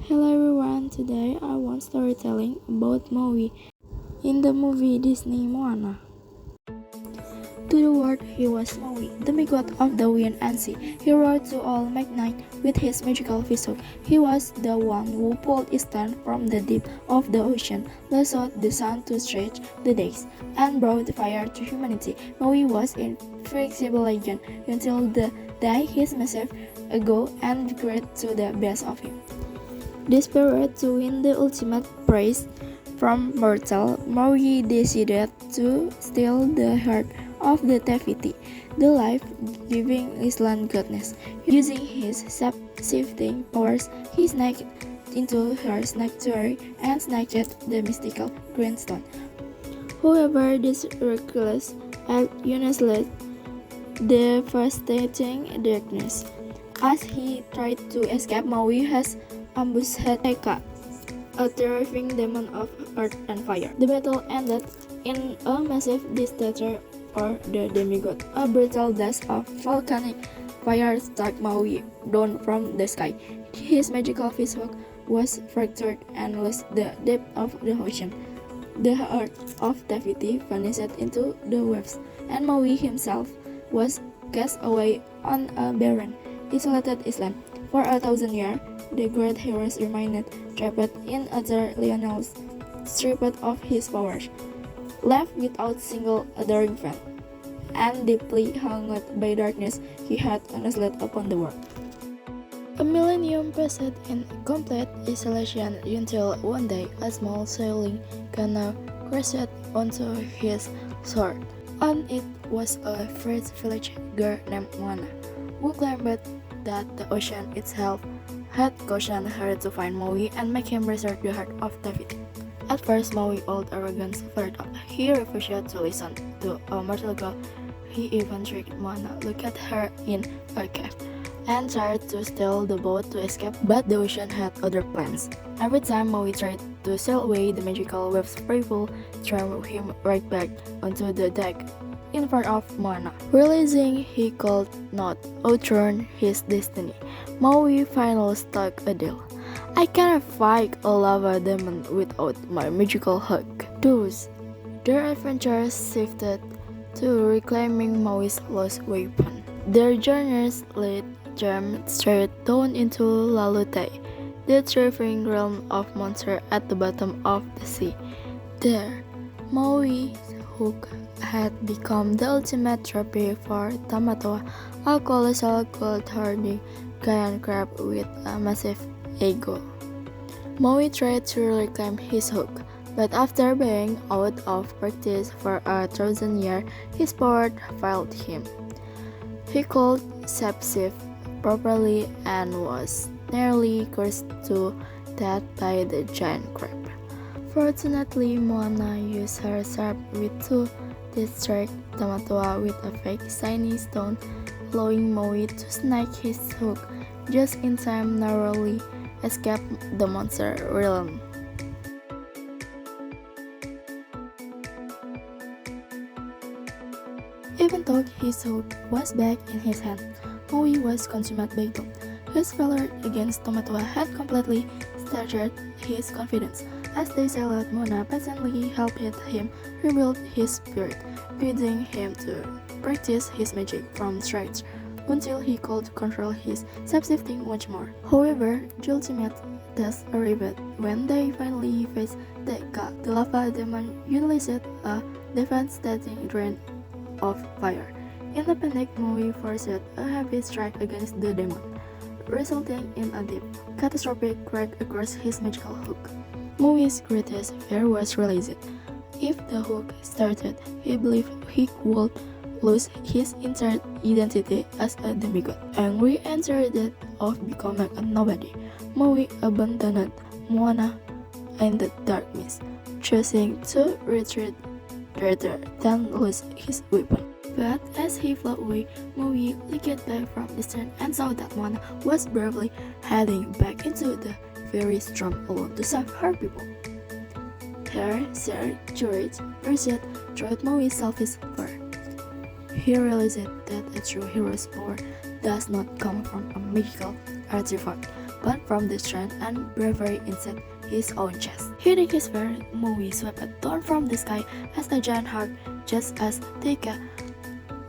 Hello everyone, today I want storytelling about Maui in the movie Disney Moana. To the world he was Maui, the god of the wind and sea. He rode to all midnight with his magical fish. He was the one who pulled stone from the deep of the ocean, lassoed the sun to stretch the days, and brought fire to humanity. Maui was inflexible legend until the day his massive ego and great to the best of him. Desperate to win the ultimate prize from mortal, Maui decided to steal the heart of the Tefiti, the life-giving island goddess. Using his shape-shifting powers, he snuck into her sanctuary and snatched the mystical green stone. However, this reckless act unleashed devastating darkness. As he tried to escape, Maui has ambushed Eka, a terrifying demon of earth and fire. The battle ended in a massive disaster for the demigod. A brutal blast of volcanic fire struck Maui down from the sky. His magical fishhook was fractured and lost the depth of the ocean. The heart of Tefiti vanished into the waves, and Maui himself was cast away on a barren, isolated island. For 1,000 years, the great heroes remained trapped in utter Lionel's, stripped of his powers, left without single adoring friend, and deeply haunted by darkness he had unleashed upon the world. A millennium passed in complete isolation until one day a small sailing canoe crashed onto his shore. On it was a freed village girl named Moana, who claimed that the ocean itself had cautioned her to find Maui and make him restore the heart of David. At first, Maui, old arrogance flared up. He refused to listen to a mortal girl. He even tricked Moana, looked at her in a cave, and tried to steal the boat to escape, but the ocean had other plans. Every time Maui tried to sail away, the magical waves playful threw him right back onto the deck in front of Moana. Realizing he could not outrun his destiny, Maui finally struck a deal. I cannot fight a lava demon without my magical hook. Thus, their adventures shifted to reclaiming Maui's lost weapon. Their journeys led them straight down into Lalute, the thriving realm of monsters at the bottom of the sea. There, Maui's hook had become the ultimate trophy for Tamatoa, a colossal gold-hoarding giant crab with a massive ego. Maui tried to reclaim his hook, but after being out of practice for 1,000 years, his power failed him. He could shapeshift properly and was nearly cursed to death by the giant crab. Fortunately, Moana used her sharp wit to distract Tamatoa with a fake shiny stone, allowing Maui to snag his hook just in time narrowly escape the monster realm. Even though his hook was back in his hand, Maui was consumed by doubt. His failure against Tamatoa had completely shattered his confidence. As they sailed, Moana patiently helped him rebuild his spirit, guiding him to practice his magic from scratch until he could control his shape-shifting once more. However, the ultimate test arrived when they finally faced Eka, the lava demon utilized a devastating rain of fire. In the panic, Maui forced a heavy strike against the demon, resulting in a deep, catastrophic crack across his magical hook. Maui's greatest fear was realized. If the hook started, he believed he would lose his entire identity as a demigod. Angry and terrified of becoming a nobody, Maui abandoned Moana in the darkness, choosing to retreat rather than lose his weapon. But as he flew away, Maui looked back from the stern and saw that Moana was bravely heading back into the very storm alone to save her people. Her shared courage burst throughout Maui's selfish power. He realized that a true hero's power does not come from a magical artifact, but from the strength and bravery inside his own chest. Hitting his fear, Maui swept down from the sky as a giant heart, just as Tugaa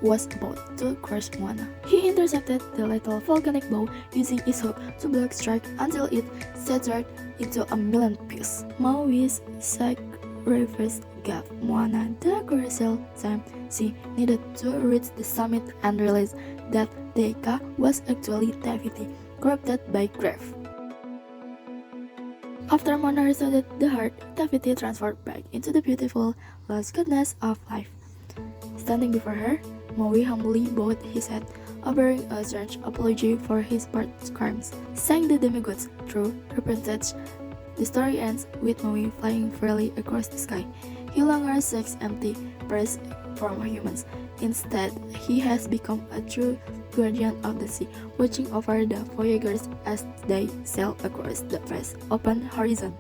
was about to crush Moana. He intercepted the little volcanic bow using his hook to block strike until it shattered into a million pieces. Maui's sacrifice gave Moana the crucial time she needed to reach the summit and realize that Tugaa was actually Tefiti, corrupted by grief. After Moana restored the heart, Tefiti transformed back into the beautiful, lost goodness of life. Standing before her, Maui humbly bowed his head, offering a strange apology for his past crimes. Sang the demigods through repentance. The story ends with Maui flying freely across the sky. He no longer seeks empty praise from humans. Instead, he has become a true guardian of the sea, watching over the voyagers as they sail across the vast open horizon.